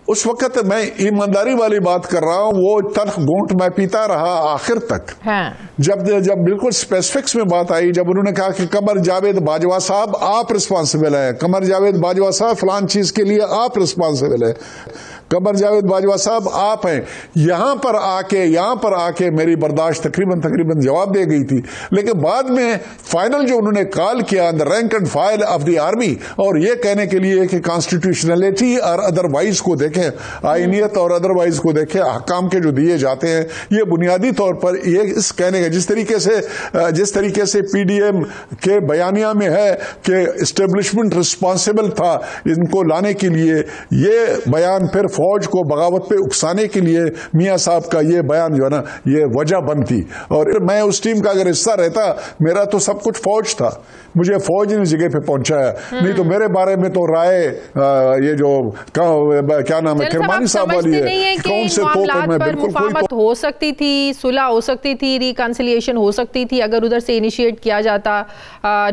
उस वक्त मैं ईमानदारी वाली बात कर रहा हूं, वो तल्ख घूंट मैं पीता रहा आखिर तक। हाँ। जब बिल्कुल स्पेसिफिक्स में बात आई, जब उन्होंने कहा कि कमर जावेद बाजवा साहब आप रिस्पॉन्सिबल हैं, कमर जावेद बाजवा साहब फलान चीज के लिए आप रिस्पॉन्सिबल है, कमर जावेद बाजवा साहब आप हैं, यहां पर आके मेरी बर्दाश्त तकरीबन जवाब दे गई थी। लेकिन बाद में फाइनल जो उन्होंने कॉल किया the rank and file of the army, और ये कहने के लिए कि कॉन्स्टिट्यूशनलिटी और अदरवाइज को देखें, आईनियत और अदरवाइज को देखें, अहकाम के जो दिए जाते हैं, ये बुनियादी तौर पर ये इस कहने का जिस तरीके से पीडीएम के बयानिया में है कि एस्टेब्लिशमेंट रिस्पॉन्सिबल था इनको लाने के लिए, ये बयान फिर फौज को बगावत पे उकसाने के लिए मियां साहब का ये बयान जो है ना, ये वजह बनती। और मैं उस टीम का अगर हिस्सा रहता, मेरा तो सब कुछ फौज था, मुझे फौज ने जगह पे पहुंचाया, नहीं तो मेरे बारे में तो राय ये जो क्या नाम है किरमानी साहब वाली है, कौन से तोप में बिल्कुल मुफाहमत हो सकती थी, सुलह हो सकती थी, रिकंसिलिएशन हो सकती थी अगर उधर से इनिशिएट किया जाता,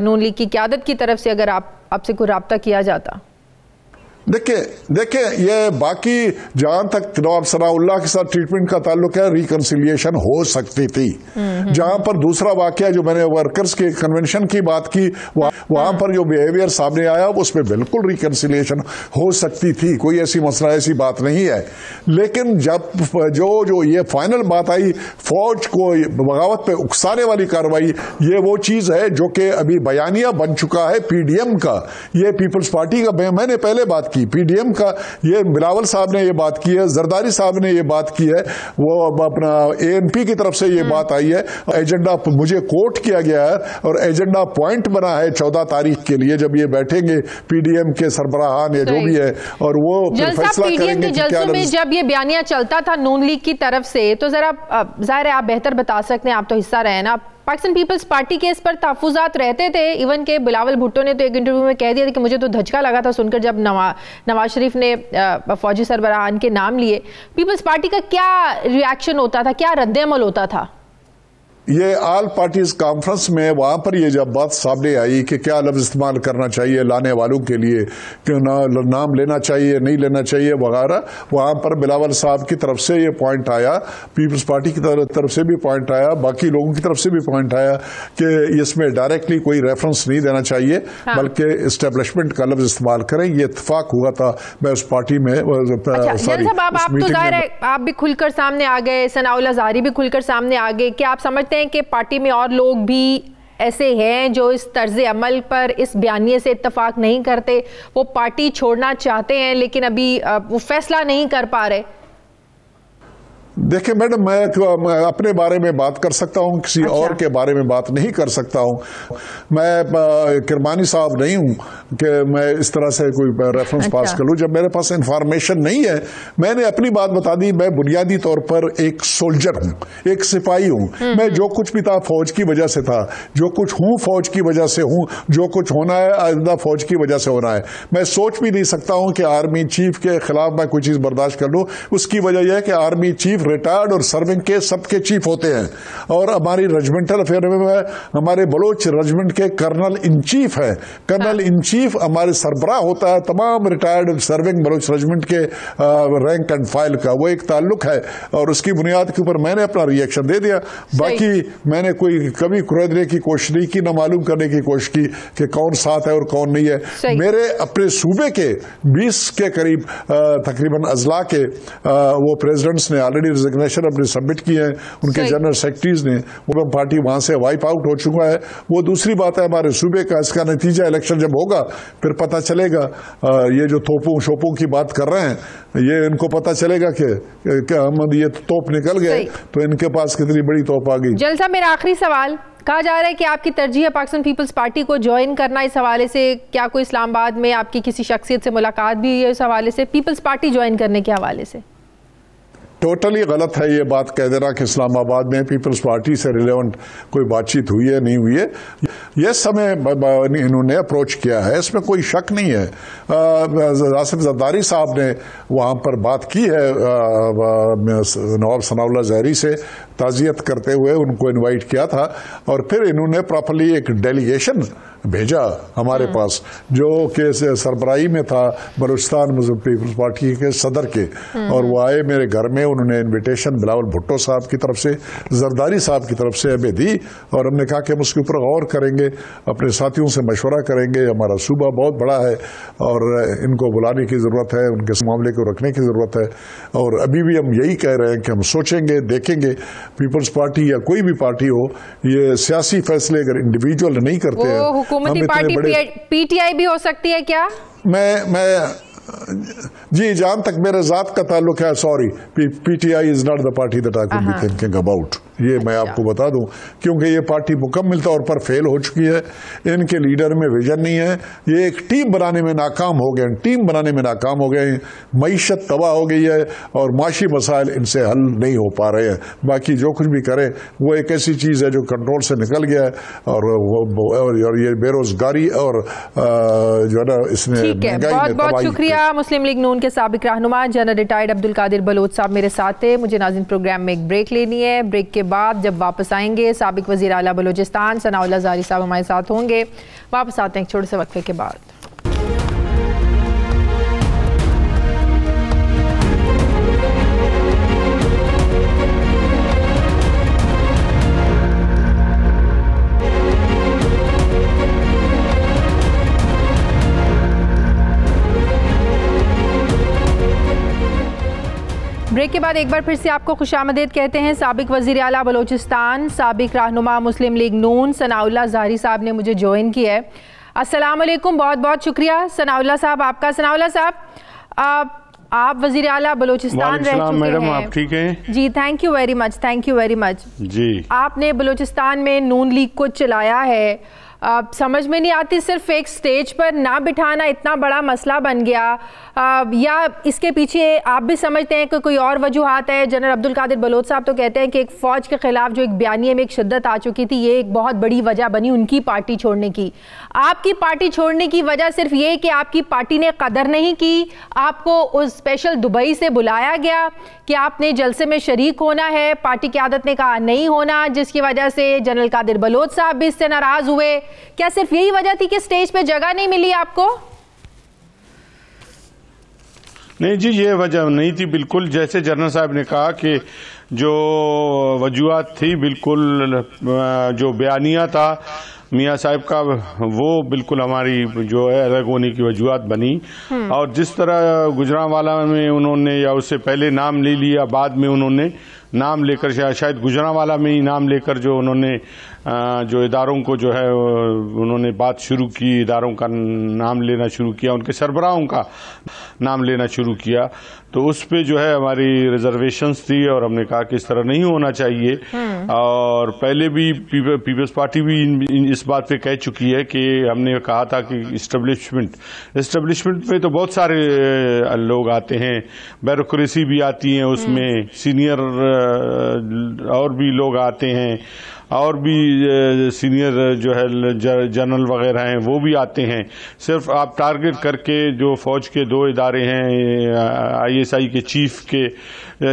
नून लीग की क़यादत की तरफ से अगर आपसे कोई राब्ता किया जाता। देखिए ये बाकी जहां तक नवाब सनाउल्लाह के साथ ट्रीटमेंट का ताल्लुक है, रिकंसिलिएशन हो सकती थी। जहां पर दूसरा वाकया जो मैंने वर्कर्स के कन्वेंशन की बात की, वहां पर जो बिहेवियर सामने आया उसमें बिल्कुल रिकंसिलिएशन हो सकती थी, कोई ऐसी मसला ऐसी बात नहीं है। लेकिन जब जो ये फाइनल बात आई, फौज को बगावत पे उकसाने वाली कार्रवाई, ये वो चीज है जो कि अभी बयानिया बन चुका है पीडीएम का, ये पीपल्स पार्टी का। मैंने पहले बात पीडीएम का, ये बिलावल साहब ने ये बात की है, जरदारी साहब ने ये बात की है, वो अपना एएनपी की तरफ से ये बात आई है। एजेंडा मुझे कोट किया गया है और एजेंडा पॉइंट बना है 14 तारीख के लिए, जब ये बैठेंगे पीडीएम के सरबराहान या जो भी है, और वो फैसला करेंगे। जलसों में जब ये बयानिया चलता था नून लीग की तरफ से, तो जरा जाहिर है आप बेहतर बता सकते हैं, आप तो हिस्सा रहे ना, पाकिस्तान पीपल्स पार्टी के इस पर तहफुजात रहते थे। इवन के बिलावल भुट्टो ने तो एक इंटरव्यू में कह दिया था कि मुझे तो धचका लगा था सुनकर जब नवाज शरीफ ने फौजी सरबराहान के नाम लिए। पीपल्स पार्टी का क्या रिएक्शन होता था, क्या रद्द-ए-अमल होता था? ये ऑल पार्टीज कॉन्फ्रेंस में वहां पर ये जब बात सामने आई कि क्या लफ्ज इस्तेमाल करना चाहिए लाने वालों के लिए, क्यों नाम लेना चाहिए नहीं लेना चाहिए वगैरह, वहां पर बिलावल साहब की तरफ से ये पॉइंट आया, पीपल्स पार्टी की तरफ से भी पॉइंट आया, बाकी लोगों की तरफ से भी पॉइंट आया कि इसमें डायरेक्टली कोई रेफरेंस नहीं देना चाहिए, बल्कि एस्टेब्लिशमेंट का लफ्ज इस्तेमाल करें। ये इत्तेफाक हुआ था मैं उस पार्टी में। आप तो जाहिर है आप भी खुलकर सामने आ गए, सनाउल्लाह ज़ाहरी भी खुलकर सामने आ गए, क्या आप समझते हैं कि पार्टी में और लोग भी ऐसे हैं जो इस तर्ज अमल पर, इस बयानिए से इत्तफाक नहीं करते, वो पार्टी छोड़ना चाहते हैं लेकिन अभी वो फैसला नहीं कर पा रहे? देखिए मैडम, मैं अपने बारे में बात कर सकता हूं, किसी और के बारे में बात नहीं कर सकता हूं। मैं किरमानी साहब नहीं हूं कि मैं इस तरह से कोई रेफरेंस पास कर लूं जब मेरे पास इंफॉर्मेशन नहीं है। मैंने अपनी बात बता दी, मैं बुनियादी तौर पर एक सोल्जर हूं, एक सिपाही हूं। मैं जो कुछ भी था फौज की वजह से था, जो कुछ हूं फौज की वजह से हूं, जो कुछ होना है आइंदा फौज की वजह से होना है। मैं सोच भी नहीं सकता हूं कि आर्मी चीफ के खिलाफ मैं कोई चीज बर्दाश्त कर लूं। उसकी वजह यह है कि आर्मी चीफ रिटायर्ड और सर्विंग के सबके चीफ होते हैं, और हमारी रेजिमेंटल अफेयर में हमारे बलोच रेजिमेंट के कर्नल इन चीफ है। कर्नल इन चीफ हमारे सरबराह होता है तमाम रिटायर्ड सर्विंग बलोच रेजिमेंट के रैंक एंड फाइल का, वो एक ताल्लुक है, और उसकी बुनियाद के ऊपर मैंने अपना रिएक्शन दे दिया। बाकी मैंने कोई कभी खुरदने की कोशिश नहीं की, न मालूम करने की कोशिश की कि कौन साथ है और कौन नहीं है। मेरे अपने सूबे के 20 के करीब तकरीबन अजला के वो प्रेसिडेंट्स ने ऑलरेडी रिजिग्नेशन अपने सबमिट किए हैं, उनके जनरल सेक्रेटरीज ने, वो पार्टी वहां से वाइप आउट हो चुका है। वो दूसरी बात है हमारे सूबे का, इसका नतीजा इलेक्शन जब होगा फिर पता चलेगा। ये जो तोपों शोपों की बात कर रहे हैं, ये इनको पता चलेगा कि हम ये तोप निकल गए तो इनके पास कितनी बड़ी तोप आ गई। जलसा मेरा आखिरी सवाल, कहा जा रहा है कि आपकी तरजीह है पाकिस्तान पीपल्स पार्टी को ज्वाइन करना। इस हवाले से क्या कोई इस्लामाबाद में आपकी किसी शख्सियत से मुलाकात भी हुई है इस हवाले से, पीपल्स पार्टी ज्वाइन करने के हवाले से? टोटली गलत है ये बात कह देना कि इस्लामाबाद में पीपल्स पार्टी से रिलेवेंट कोई बातचीत हुई है नहीं हुई है। यह समय इन्होंने अप्रोच किया है, इसमें कोई शक नहीं है। आसिफ जरदारी साहब ने वहाँ पर बात की है नवाब सनाउल्लाह ज़ाहरी से, ताज़ियत करते हुए उनको इनवाइट किया था, और फिर इन्होंने प्रॉपरली एक डेलीगेशन भेजा हमारे पास जो कि सरबराही में था बलूचिस्तान मुस्लिम पीपल्स पार्टी के सदर के, और वो आए मेरे घर में। उन्होंने इनविटेशन बिलावल भुट्टो साहब की तरफ से, जरदारी साहब की तरफ से हमें दी, और हमने कहा कि हम उसके ऊपर गौर करेंगे, अपने साथियों से मशवरा करेंगे। हमारा सूबा बहुत बड़ा है और इनको बुलाने की ज़रूरत है, उनके मामले को रखने की ज़रूरत है, और अभी भी हम यही कह रहे हैं कि हम सोचेंगे, देखेंगे। पीपल्स पार्टी या कोई भी पार्टी हो, ये सियासी फैसले अगर इंडिविजुअल नहीं करते हैं, हुकूमती पार्टी पीटीआई भी हो सकती है क्या? जी, जहां तक मेरे जात का ताल्लुक है, sorry, PTI is not the party that I could be thinking about, ये मैं आपको बता दूं, क्योंकि ये पार्टी मुकम्मल तौर पर फेल हो चुकी है, इनके लीडर में विजन नहीं है, ये एक टीम बनाने में नाकाम हो गए, टीम बनाने में नाकाम हो गए, मईशत तबाह हो गई है और माशी मसाइल इनसे हल नहीं हो पा रहे हैं। बाकी जो कुछ भी करें वो एक ऐसी चीज है जो कंट्रोल से निकल गया है, और ये बेरोजगारी और जो है ना, इसने बहुत बहुत शुक्रिया। मुस्लिम लीग नून के साबिक रहनुमा जनरल रिटायर्ड अब्दुल कादिर बलोच साहब मेरे साथ थे। मुझे नाज़रीन प्रोग्राम में एक ब्रेक लेनी है, ब्रेक के बाद जब वापस आएंगे साबिक वज़ीर आला बलोचिस्तान सनाउल्लाह ज़ाहरी साहब हमारे साथ होंगे। वापस आते हैं एक छोटे से वक्फे के बाद। ब्रेक के बाद एक बार फिर से आपको खुशामदीद कहते हैं। साबिक वज़ीर आला बलोचिस्तान, साबिक रहनुमा मुस्लिम लीग नून सनाउल्लाह ज़ाहरी साहब ने मुझे ज्वाइन किया है। अस्सलाम वालेकुम, बहुत बहुत शुक्रिया सनाउल्लाह साहब आपका। सनाउल्लाह साहब, आप वज़ीर आला बलोचिस्तान रह चुके मैडम, हैं। आप ठीक हैं? जी, thank you very much, thank you very much. जी, आपने बलोचिस्तान में नून लीग को चलाया है, समझ में नहीं आती सिर्फ एक स्टेज पर ना बिठाना इतना बड़ा मसला बन गया, या इसके पीछे आप भी समझते हैं कि कोई और वजूहात है? जनरल अब्दुल कादिर बलोच साहब तो कहते हैं कि एक फ़ौज के खिलाफ जो एक बयानिए में एक शिद्दत आ चुकी थी, ये एक बहुत बड़ी वजह बनी उनकी पार्टी छोड़ने की। आपकी पार्टी छोड़ने की वजह सिर्फ ये कि आपकी पार्टी ने कदर नहीं की, आपको उस स्पेशल दुबई से बुलाया गया कि आपने जलसे में शरीक होना है, पार्टी क़यादत ने कहा नहीं होना, जिसकी वजह से जनरल कादिर बलोच साहब भी इससे नाराज़ हुए। क्या सिर्फ यही वजह थी कि स्टेज पे जगह नहीं मिली आपको? नहीं जी, ये वजह नहीं थी। बिल्कुल जैसे जनरल साहब ने कहा कि जो वजूहात थी, बिल्कुल जो बयानिया था मियाँ साहब का, वो बिल्कुल हमारी जो है अलग होने की वजूहात बनी। और जिस तरह गुजरांवाला में उन्होंने या उससे पहले नाम ले लिया, बाद में उन्होंने नाम लेकर, शायद गुजरांवाला में ही नाम लेकर जो उन्होंने जो इदारों को जो है उन्होंने बात शुरू की, इदारों का नाम लेना शुरू किया, उनके सरबराहों का नाम लेना शुरू किया, तो उस पे जो है हमारी रिजर्वेशंस थी और हमने कहा कि इस तरह नहीं होना चाहिए। और पहले भी पीपल्स पार्टी भी इस बात पे कह चुकी है कि हमने कहा था कि इस्टेब्लिशमेंट में तो बहुत सारे लोग आते हैं, ब्यूरोक्रेसी भी आती है उसमें, सीनियर और भी लोग आते हैं, और भी सीनियर जो है जनरल वगैरह हैं वो भी आते हैं। सिर्फ आप टारगेट करके जो फौज के दो इदारे हैं, ISI के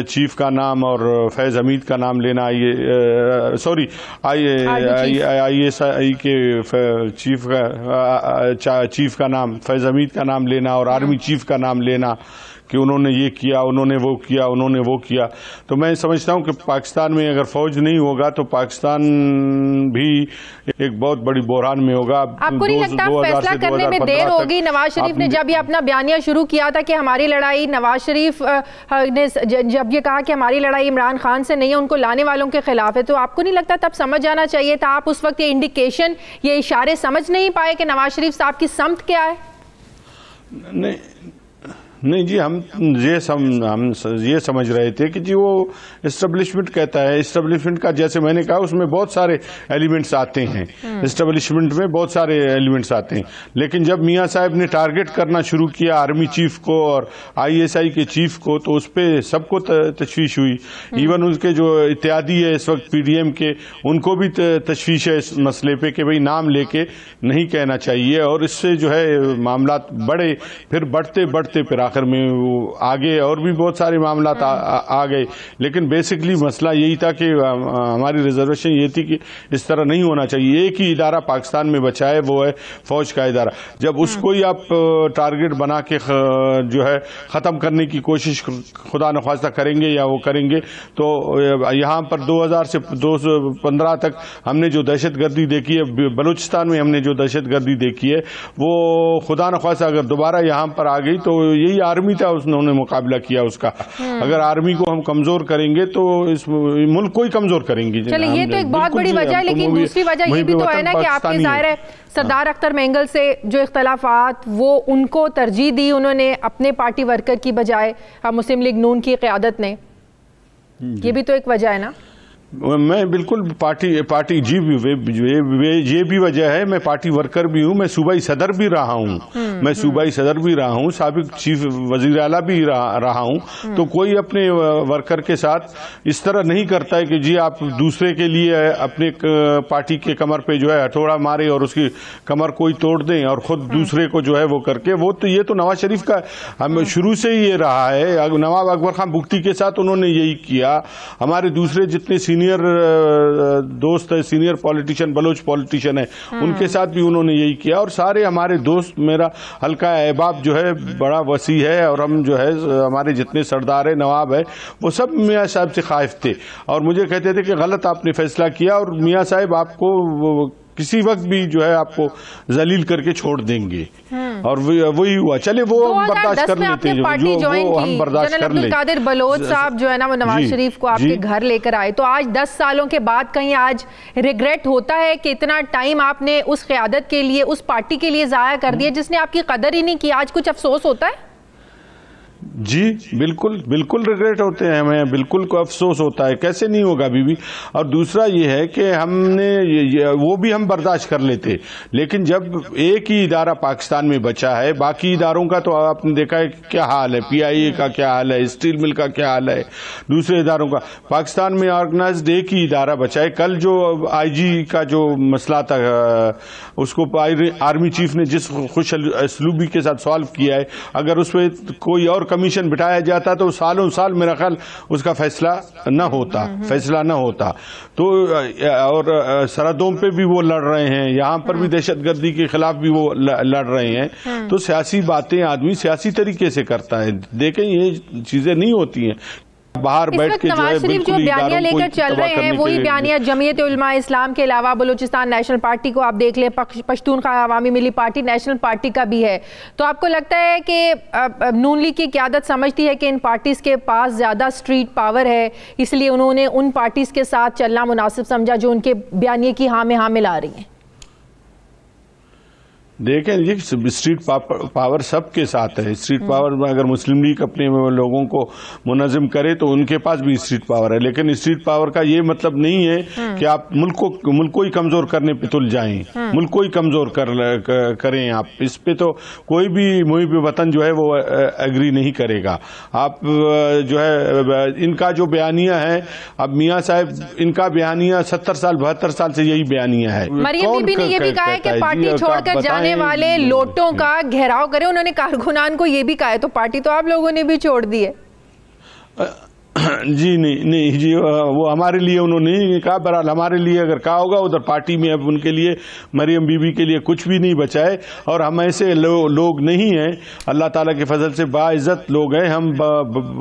चीफ का नाम और फैज़ हमीद का नाम लेना, सॉरी ISI के चीफ का नाम फैज़ हमीद का नाम लेना और आर्मी चीफ का नाम लेना कि उन्होंने ये किया, उन्होंने वो किया, उन्होंने वो किया। तो मैं समझता हूं कि पाकिस्तान में अगर फौज नहीं होगा तो पाकिस्तान भी एक बहुत बड़ी बहरान में होगा। आपको नहीं लगता फैसला करने में देर होगी? नवाज शरीफ ने जब ये अपना बयानिया शुरू किया था कि हमारी लड़ाई, नवाज शरीफ ने जब ये कहा कि हमारी लड़ाई इमरान खान से नहीं है, उनको लाने वालों के खिलाफ है, तो आपको नहीं लगता तब समझ जाना चाहिए था? आप उस वक्त ये इंडिकेशन, ये इशारे समझ नहीं पाए कि नवाज शरीफ साहब की समत क्या है? नहीं जी, हम ये समझ रहे थे कि जी वो इस्टेब्लिशमेंट कहता है, इस्टेब्लिशमेंट का जैसे मैंने कहा उसमें बहुत सारे एलिमेंट्स आते हैं, इस्टेब्लिशमेंट में बहुत सारे एलिमेंट्स आते हैं। लेकिन जब मियाँ साहब ने टारगेट करना शुरू किया आर्मी चीफ को और ISI के चीफ को, तो उस पर सबको तशवीश हुई। इवन उसके जो इत्यादी है इस वक्त PDM के, उनको भी तशवीश है इस मसले पे कि भाई नाम लेके नहीं कहना चाहिए, और इससे जो है मामला बढ़े, फिर बढ़ते बढ़ते फिर आखिर में वो आगे और भी बहुत सारे मामला आ गए। लेकिन बेसिकली मसला यही था कि हमारी रिजर्वेशन ये थी कि इस तरह नहीं होना चाहिए। एक ही इदारा पाकिस्तान में बचा है, वो है फौज का इदारा। जब उसको ही आप टारगेट बना के जो है ख़त्म करने की कोशिश खुदा नख्वास्ता करेंगे या वो करेंगे, तो यहाँ पर 2000 से 2015 तक हमने जो दहशत गर्दी देखी है, बलूचिस्तान में हमने जो दहशत गर्दी देखी है, वो खुदा नख्वास्ता अगर दोबारा यहाँ पर आ गई तो यही आर्मी था उन्होंने मुकाबला किया उसका। अगर आर्मी को हम कमजोर करेंगे तो इस मुल्क को ही कमजोर करेंगे। चलिए, ये तो एक बहुत बड़ी वजह है, लेकिन दूसरी वजह ये भी तो है ना कि आपके ज़ाहिर है सरदार अख्तर मेंगल से जो इख्तलाफात वो उनको तरजीह दी उन्होंने अपने पार्टी वर्कर की बजाय मुस्लिम लीग नून की क़यादत ने, ये भी तो एक वजह है ना। मैं बिल्कुल पार्टी जी ये भी वजह है, मैं पार्टी वर्कर भी हूँ, मैं सूबाई सदर भी रहा हूँ, साबिक चीफ वजीर आला भी रहा हूँ। तो कोई अपने वर्कर के साथ इस तरह नहीं करता है कि जी आप दूसरे के लिए अपने पार्टी के कमर पे जो है हथौड़ा मारे और उसकी कमर कोई तोड़ दें और खुद दूसरे को जो है वो करके, वो तो ये तो नवाज शरीफ का हम शुरू से ही ये रहा है। नवाब अकबर खान बुख्ती के साथ उन्होंने यही किया। हमारे दूसरे जितने सीनियर दोस्त है, सीनियर पॉलिटिशियन, बलोच पॉलिटिशियन है, उनके साथ भी उन्होंने यही किया। और सारे हमारे दोस्त, मेरा हल्का अहबाब जो है बड़ा वसी है और हम जो है हमारे जितने सरदार है, नवाब है, वो सब मियाँ साहब से खाइफ थे और मुझे कहते थे कि गलत आपने फैसला किया और मियाँ साहब आपको किसी वक्त भी जो है आपको जलील करके छोड़ देंगे। और वही हुआ। चले वो हम बर्दाश्त कर लेते हैं, जो वो हम बर्दाश्त कर लेते। कादिर बलोच साहब जो है ना वो नवाज शरीफ को आपके घर लेकर आए, तो आज 10 सालों के बाद कहीं आज रिग्रेट होता है कि इतना टाइम आपने उस क़यादत के लिए, उस पार्टी के लिए ज़ाया कर दिया जिसने आपकी कदर ही नहीं की, आज कुछ अफसोस होता है? जी बिल्कुल रिग्रेट होते हैं, हमें बिल्कुल को अफसोस होता है, कैसे नहीं होगा बीबी। और दूसरा ये है कि हमने वो भी हम बर्दाश्त कर लेते, लेकिन जब एक ही इदारा पाकिस्तान में बचा है, बाकी इदारों का तो आपने देखा है क्या हाल है, PIA का क्या हाल है, स्टील मिल का क्या हाल है, दूसरे इदारों का। पाकिस्तान में ऑर्गेनाइज्ड एक ही इदारा बचा है। कल जो IG का जो मसला था उसको आर्मी चीफ ने जिस खुश असलूबी के साथ सॉल्व किया है, अगर उस पर कोई और कमीशन बिठाया जाता तो सालों साल मेरा ख्याल उसका फैसला न होता। तो और सरहदों पे भी वो लड़ रहे हैं, यहाँ पर भी दहशतगर्दी के खिलाफ भी वो लड़ रहे हैं। तो सियासी बातें आदमी सियासी तरीके से करता है। देखें ये चीजें नहीं होती हैं बाहर बैठ के नवाज शरीफ जो बयानियां लेकर चल रहे हैं वही बयानियां जमीयत उलमा इस्लाम के अलावा बलूचिस्तान नेशनल पार्टी को आप देख लें, पश्तूनख्वा अवामी मिली पार्टी नेशनल पार्टी का भी है। तो आपको लगता है कि नून लीग की क़यादत समझती है कि इन पार्टीज के पास ज़्यादा स्ट्रीट पावर है, इसलिए उन्होंने उन पार्टीज के साथ चलना मुनासिब समझा जो उनके बयानिए की हाँ में हाँ मिला रही हैं? देखें जी, स्ट्रीट पावर सबके साथ है। स्ट्रीट पावर में अगर मुस्लिम लीग अपने लोगों को मुनज़्ज़म करे तो उनके पास भी स्ट्रीट पावर है, लेकिन स्ट्रीट पावर का ये मतलब नहीं है कि आप मुल्क को ही कमजोर करने पे तुल जाएं, मुल्क को ही कमजोर करें आप। इस पे तो कोई भी मुहिब वतन जो है वो एग्री नहीं करेगा। आप जो है इनका जो बयानिया है, अब मियाँ साहब इनका बयानिया 70 साल 72 साल से यही बयानिया है। मरियम बीबी ने ये भी कहा है कि पार्टी छोड़कर जाने वाले लोटों का घेराव करें। उन्होंने कारकुनान को ये भी कहा है, तो पार्टी तो आप लोगों ने भी छोड़ दी है। जी नहीं जी, वो हमारे लिए उन्होंने नहीं कहा, बहरहाल हमारे लिए अगर कहा होगा उधर पार्टी में अब उनके लिए, मरियम बीबी के लिए कुछ भी नहीं बचा है। और हम ऐसे लोग नहीं हैं, अल्लाह ताला के फजल से बाइज्जत लोग हैं। हम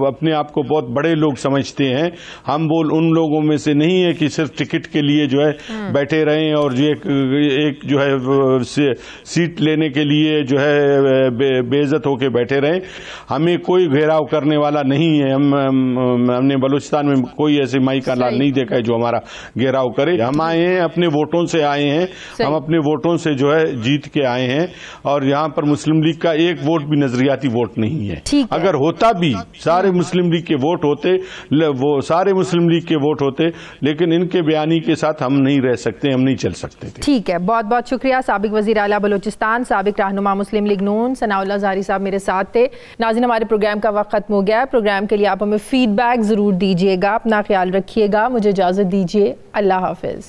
अपने आप को बहुत बड़े लोग समझते हैं। हम उन लोगों में से नहीं है कि सिर्फ टिकट के लिए जो है बैठे रहें और एक जो है सीट लेने के लिए जो है बेइज्जत होके बैठे रहें। हमें कोई घेराव करने वाला नहीं है। हमने बलूचिस्तान में कोई ऐसे माई का लाल नहीं देखा है जो हमारा घेराव करे। हम आए हैं, अपने वोटों से आए हैं, हम अपने वोटों से जो है जीत के आए हैं। और यहाँ पर मुस्लिम लीग का एक वोट भी नजरियाती वोट नहीं है। अगर होता भी, सारे मुस्लिम लीग के वोट होते, वो सारे मुस्लिम लीग के वोट होते, लेकिन इनके बयानी के साथ हम नहीं रह सकते, हम नहीं चल सकते थे। ठीक है, बहुत बहुत शुक्रिया। साबिक वजीर आला बलूचिस्तान, साबिक रहनुमा मुस्लिम लीग नून सनाउल्लाह ज़ाहरी साहब मेरे साथ थे। नाज़रीन, हमारे प्रोग्राम का वक्त खत्म हो गया है। प्रोग्राम के लिए आप हमें फीडबैक जरूर दीजिएगा। अपना ख्याल रखिएगा। मुझे इजाजत दीजिए। अल्लाह हाफिज।